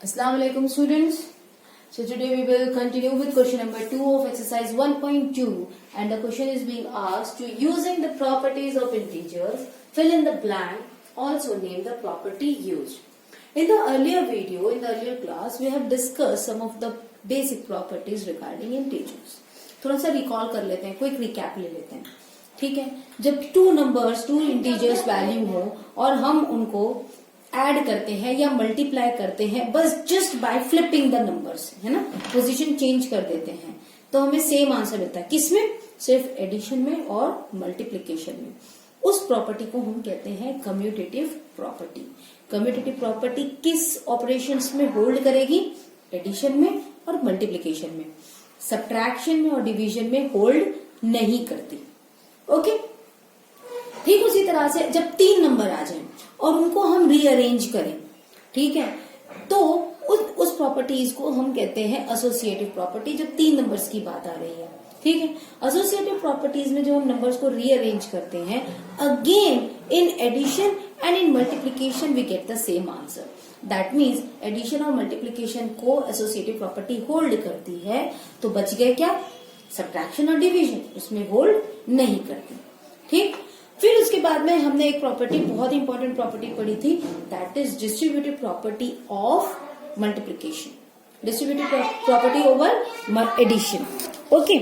Assalamu alaikum students. So today we will continue with question number 2 of exercise 1.2 and the question is being asked to using the properties of integers, fill in the blank, also name the property used. In the earlier video, in the earlier class, we have discussed some of the basic properties regarding integers. थोड़ा सा recall कर लेते हैं, quick recap ले लेते हैं. ठीक है, जब टू इंटीजर्स वैल्यू हो और हम उनको ऐड करते हैं या मल्टीप्लाई करते हैं बस just by flipping the numbers, है ना, पोजीशन चेंज कर देते हैं तो हमें सेम आंसर मिलता है. किसमें? सिर्फ एडिशन में और मल्टीप्लीकेशन में. उस प्रॉपर्टी को हम कहते हैं कम्यूटेटिव प्रॉपर्टी. कम्यूटेटिव प्रॉपर्टी किस ऑपरेशंस में होल्ड करेगी? एडिशन में और मल्टीप्लीकेशन में. सब्ट्रैक्शन में और डिवीजन में होल्ड नहीं करती. ओके, ठीक उसी तरह से जब 3 नंबर आ जाएं और उनको हम रीअरेंज करें, ठीक है, तो उस प्रॉपर्टीज को हम कहते हैं एसोसिएटिव प्रॉपर्टी. जब 3 नंबर्स की बात आ रही है, ठीक है, एसोसिएटिव प्रॉपर्टीज में जो हम नंबर्स को रीअरेंज करते हैं, again in addition and in multiplication we get the same answer. That means addition और मल्टीप्लीकेशन को एसोसिएटिव प्रॉपर्टी होल्ड करती है. तो बच गए क्या? सब्ट्रैक्शन और डिवीजन, उसमें होल्ड नहीं करती. ठीक, फिर उसके बाद में हमने एक प्रॉपर्टी, बहुत इंपॉर्टेंट प्रॉपर्टी पढ़ी थी, that is distributive property of multiplication. Distributive property over addition. Okay,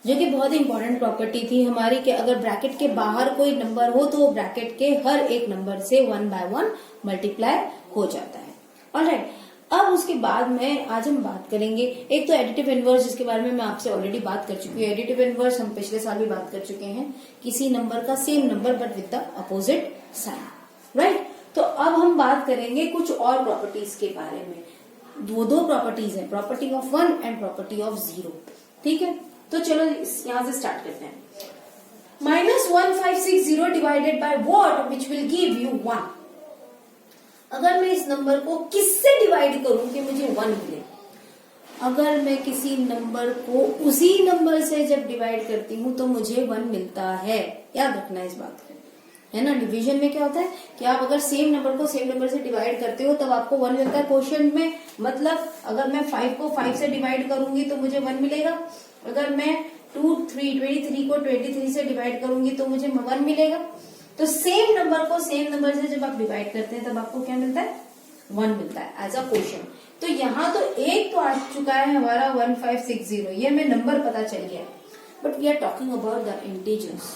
जो कि बहुत इंपॉर्टेंट प्रॉपर्टी थी हमारी कि अगर ब्रैकेट के बाहर कोई नंबर हो तो ब्रैकेट के हर एक नंबर से 1 by 1 मल्टीप्लाई हो जाता है. ऑलराइट, अब उसके बाद में आज हम बात करेंगे एक तो एडिटिव इनवर्स, जिसके बारे में मैं आपसे ऑलरेडी बात कर चुकी हूँ. एडिटिव इनवर्स हम पिछले साल भी बात कर चुके हैं. किसी नंबर का same number but with the opposite sign. Right, तो अब हम बात करेंगे कुछ और प्रॉपर्टीज के बारे में. दो प्रॉपर्टीज है, property of 1 and property of 0. ठीक है, तो चलो यहां से स्टार्ट करते हैं. -1560 divided by what which will give you 1. अगर मैं इस नंबर को किससे डिवाइड करूं कि मुझे 1 मिले? अगर मैं किसी नंबर को उसी नंबर से जब डिवाइड करती हूं तो मुझे 1 मिलता है. याद रखना इस बात को, है ना. डिवीजन में क्या होता है कि आप अगर सेम नंबर को सेम नंबर से डिवाइड करते हो तब आपको 1 मिलता है क्वोशिएंट में. मतलब अगर मैं 5 को 5 से डिवाइड करूंगी तो मुझे 1 मिलेगा. अगर मैं 23 को 23 से डिवाइड करूंगी तो मुझे 1 मिलेगा. तो सेम नंबर को सेम नंबर से जब आप डिवाइड करते हैं तब आपको क्या मिलता है? 1 मिलता है एज अ क्वोशिएंट. तो यहाँ तो एक तो आ चुका है हमारा 1560, ये हमें नंबर पता चल गया. But we are talking about the integers.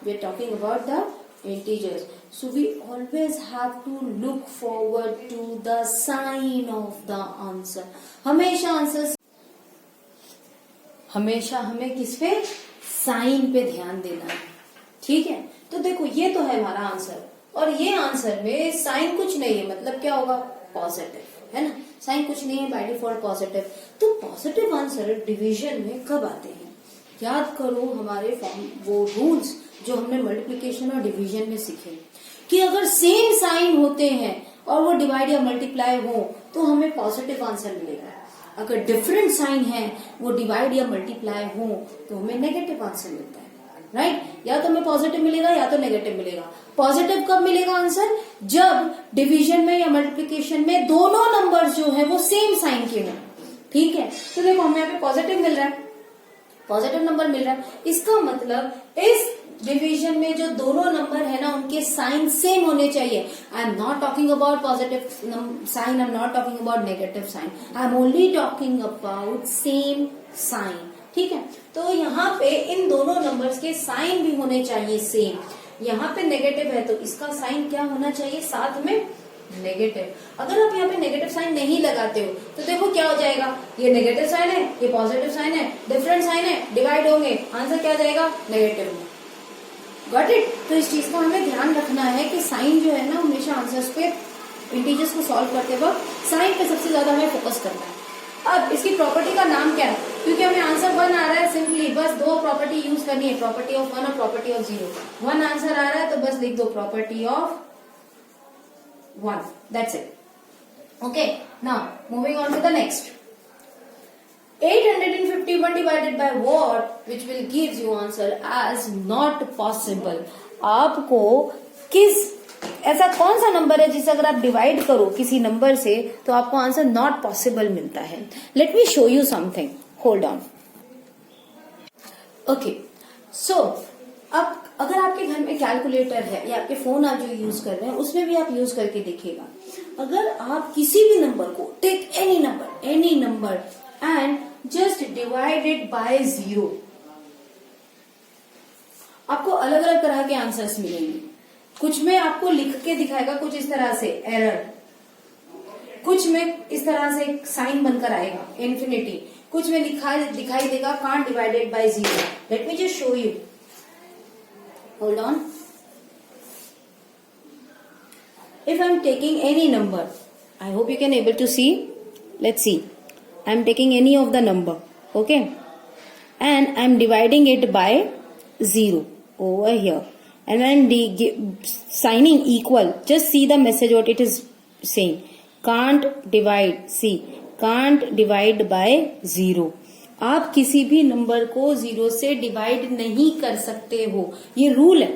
We are talking about the integers. So we always have to look forward to the sign of the answer. हमेशा हमें किस पे? साइन पे ध्यान देना है. ठीक है, तो देखो ये तो है हमारा आंसर और ये आंसर में साइन कुछ नहीं है, मतलब क्या होगा? पॉजिटिव, है ना. साइन कुछ नहीं है, बाय डिफॉल्ट पॉजिटिव. तो पॉजिटिव आंसर डिवीजन में कब आते हैं? याद करो हमारे वो रूल्स जो हमने मल्टीप्लीकेशन और डिवीजन में सीखे कि अगर सेम साइन होते हैं और वो डिवाइड या मल्टीप्लाई हो तो हमें पॉजिटिव आंसर मिलेगा. अगर डिफरेंट साइन है, वो डिवाइड या मल्टीप्लाई हो तो हमें नेगेटिव आंसर मिलता है. राइट, या तो हमें पॉजिटिव मिलेगा या तो नेगेटिव मिलेगा. पॉजिटिव कब मिलेगा आंसर? जब डिवीजन में या मल्टीप्लिकेशन में दोनों नंबर जो है वो सेम साइन के हों. ठीक है, तो देखो हमें यहाँ पे पॉजिटिव मिल रहा है, पॉजिटिव नंबर मिल रहा है. इसका मतलब इस डिवीजन में जो दोनों नंबर है ना उनके साइन सेम होने चाहिए. I am not talking about positive sign, I am not talking about negative sign, I am only talking about same sign. ठीक है, तो यहाँ पे इन दोनों नंबर्स के साइन भी होने चाहिए सेम. यहाँ पे नेगेटिव है तो इसका साइन क्या होना चाहिए? साथ में नेगेटिव. अगर आप यहाँ पे नेगेटिव साइन नहीं लगाते हो तो देखो क्या हो जाएगा? ये नेगेटिव साइन है, ये पॉजिटिव साइन है, डिफरेंट साइन है, डिवाइड होंगे, आंसर क्या जाएगा? नेगेटिव में. Got it? तो इस चीज का हमें ध्यान रखना है कि साइन जो है ना हमेशा आंसर्स पे, इंटीजर्स को सॉल्व करते वक्त साइन पे सबसे ज्यादा हमें फोकस करना है. अब इसकी प्रॉपर्टी का नाम क्या है? क्योंकि हमें आंसर 1 आ रहा है, सिंपली बस 2 प्रॉपर्टी यूज करनी है, प्रॉपर्टी ऑफ 1 और प्रॉपर्टी ऑफ 0. 1 आंसर आ रहा है तो बस लिख दो property of 1. That's it. Okay, now moving on to the next. 851 divided by what which will gives you answer as not possible. आपको किस ऐसा कौन सा नंबर है जिसे अगर आप डिवाइड करो किसी नंबर से तो आपको आंसर नॉट पॉसिबल मिलता है? Let me show you something, hold on. Okay, so अब अगर आपके घर में कैलकुलेटर है या आपके फोन आप जो यूज कर रहे हैं उसमें भी आप यूज करके देखिएगा। अगर आप किसी भी नंबर को, take any number and just divided by 0, आपको अलग अलग तरह के आंसर्स मिलेंगे। कुछ में आपको लिख के दिखाएगा कुछ इस तरह से एरर, कुछ में इस तरह से साइन बनकर आएगा इन्फिनिटी, कुछ में दिखाई देगा can't divided by 0। Let me just show you, hold on. If I am taking any number, I hope you can able to see. Let's see. I am taking any of the number, okay, and I am dividing it by 0 over here, and I am signing equal. Just see the message what it is saying. Can't divide. See, can't divide by 0. आप किसी भी number को 0 से divide नहीं कर सकते हो, ये रूल है।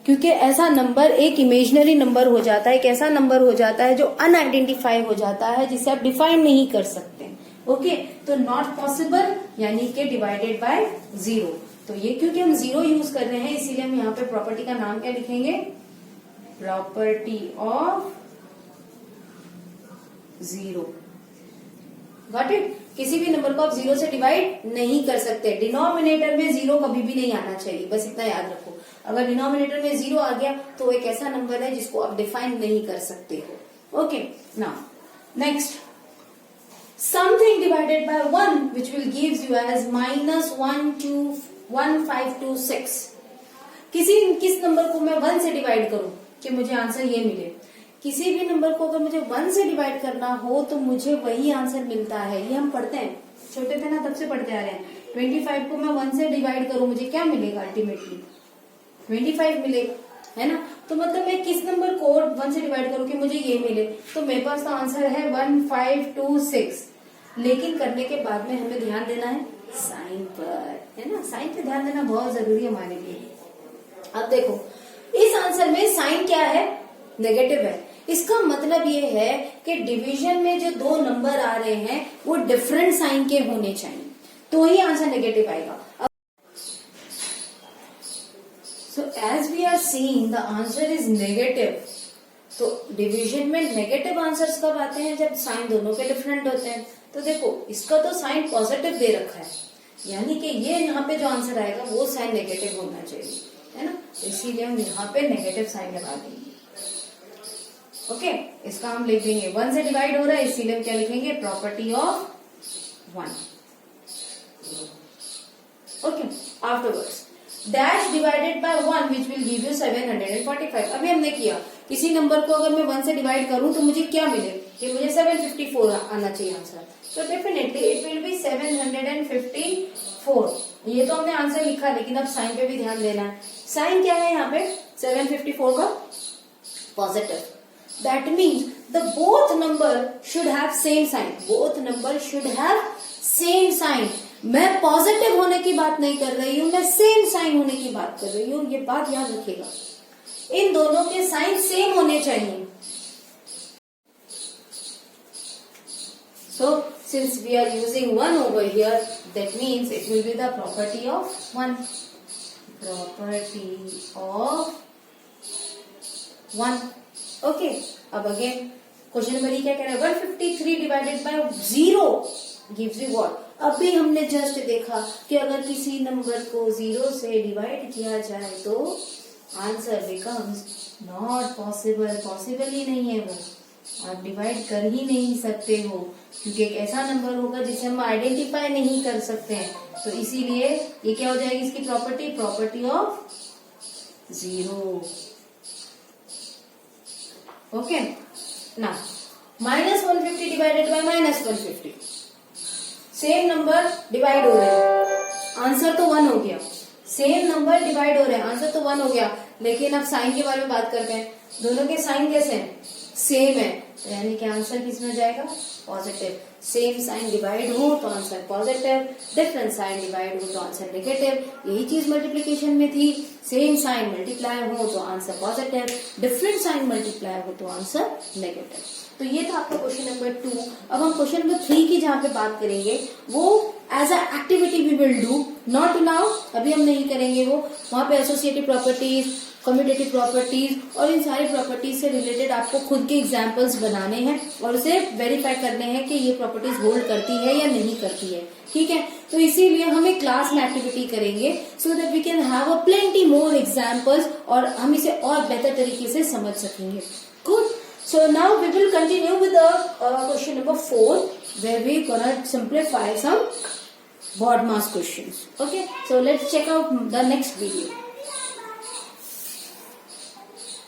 क्योंकि ऐसा नंबर एक इमेजिनरी नंबर हो जाता है, एक ऐसा नंबर हो जाता है जो अनआइडेंटिफाई हो जाता है, जिसे आप डिफाइन नहीं कर सकते। ओके, तो नॉट पॉसिबल यानी कि डिवाइडेड बाय 0। तो ये क्योंकि हम 0 यूज कर रहे हैं इसीलिए हम यहाँ पे प्रॉपर्टी का नाम क्या लिखेंगे? Property of 0। Got it? किसी भी नंबर को आप 0 से डिवाइड नहीं कर सकते। डिनोमिनेटर में 0 कभी भी नहीं आना चाहिए, बस इतना याद रखो। अगर डिनोमिनेटर में 0 आ गया तो एक ऐसा नंबर है जिसको आप डिफाइन नहीं कर सकते हो। Okay, now next, something divided by 1 which will gives you as -12526। किस नंबर को मैं 1 से डिवाइड करूं कि मुझे आंसर ये मिले? किसी भी नंबर को अगर मुझे 1 से डिवाइड करना हो तो मुझे वही आंसर मिलता है। ये हम पढ़ते हैं, छोटे थे ना तब से पढ़ते आ रहे हैं। 25 को मैं 1 से डिवाइड करूं मुझे क्या मिलेगा? अल्टीमेटली 25 मिलेगा, है ना? तो मतलब मैं किस नंबर को 1 से डिवाइड करूं कि मुझे ये मिले? तो मेरे पास तो आंसर है 1526। लेकिन करने के बाद में हमें ध्यान देना है साइन पर, है ना? साइन पे ध्यान देना बहुत जरूरी है हमारे लिए। अब देखो, इस आंसर में साइन क्या है? नेगेटिव है। इसका मतलब ये है कि डिवीजन में जो 2 नंबर आ रहे हैं वो डिफरेंट साइन के होने चाहिए, तो ही आंसर नेगेटिव आएगा। So as we are seeing the answer is negative, तो डिवीजन में नेगेटिव आंसर्स कब आते हैं? जब साइन दोनों के डिफरेंट होते हैं। तो देखो, इसका तो साइन पॉजिटिव दे रखा है, यानी कि ये यहाँ पे जो आंसर आएगा वो साइन नेगेटिव होना चाहिए, है ना? इसीलिए हम यहाँ पे नेगेटिव साइन लगा देंगे। ओके, इसका हम लिख देंगे 1 से डिवाइड हो रहा है इसीलिए हम क्या लिखेंगे? Property of 1। Okay, afterwards dash divided by 1 which will give you 745। अभी हमने किया, किसी नंबर को अगर मैं 1 से डिवाइड करूं तो मुझे क्या मिले? कि मुझे 754 आना चाहिए आंसर। तो डेफिनेटली इट विल बी 754। ये तो हमने आंसर लिखा, लेकिन अब साइन पे भी ध्यान देना है। साइन क्या है यहाँ पे? 754 का positive. That means the both number should have same sign. Both number should have same sign. मैं पॉजिटिव होने की बात नहीं कर रही हूं, मैं सेम साइन होने की बात कर रही हूं। ये बात याद रखिएगा, इन दोनों के साइन सेम होने चाहिए। So since we are using 1 over here, that means it will be the property of 1. Property of 1. Okay. अब again क्वेश्चन नंबर क्या कह रहा है? 153 divided by 0 gives you what? अभी हमने जस्ट देखा कि अगर किसी नंबर को 0 से डिवाइड किया जाए तो answer becomes not possible. Possible ही नहीं है वो, आप डिवाइड कर ही नहीं सकते हो, क्योंकि एक ऐसा नंबर होगा जिसे हम आइडेंटिफाई नहीं कर सकते हैं। तो इसीलिए ये क्या हो जाएगी इसकी प्रॉपर्टी? Property of 0। ओके, ना -150 divided by -150, same number divide हो रहे हैं, आंसर तो 1 हो गया। सेम नंबर डिवाइड हो रहे हैं, आंसर तो 1 हो गया। लेकिन अब साइन के बारे में बात करते हैं। दोनों के साइन कैसे हैं? सेम है। यानी कि आंसर किस में जाएगा? पॉजिटिव। सेम साइन डिवाइड हो तो answer positive, different sign divide हो तो आंसर नेगेटिव। यही चीज मल्टीप्लीकेशन में थी, सेम साइन मल्टीप्लाई हो तो answer positive, different sign multiply हो तो आंसर नेगेटिव। तो ये था आपका क्वेश्चन नंबर 2। अब हम क्वेश्चन नंबर 3 की जहाँ पे बात करेंगे वो as a activity we will do, not now, अभी हम नहीं करेंगे वो। वहां पे एसोसिएटिव प्रॉपर्टीज, कम्यूटेटिव प्रॉपर्टीज और इन सारी प्रॉपर्टीज से रिलेटेड आपको खुद के एग्जाम्पल्स बनाने हैं और उसे वेरीफाई करने हैं कि ये प्रॉपर्टीज होल्ड करती है या नहीं करती है। ठीक है, तो इसीलिए हम एक क्लास में एक्टिविटी करेंगे so that we can have a plenty more examples और हम इसे और बेहतर तरीके से समझ सकेंगे। Good, so now we will continue with the question number 4 where we gonna simplify some BODMAS questions. Okay, so let's check out the next video.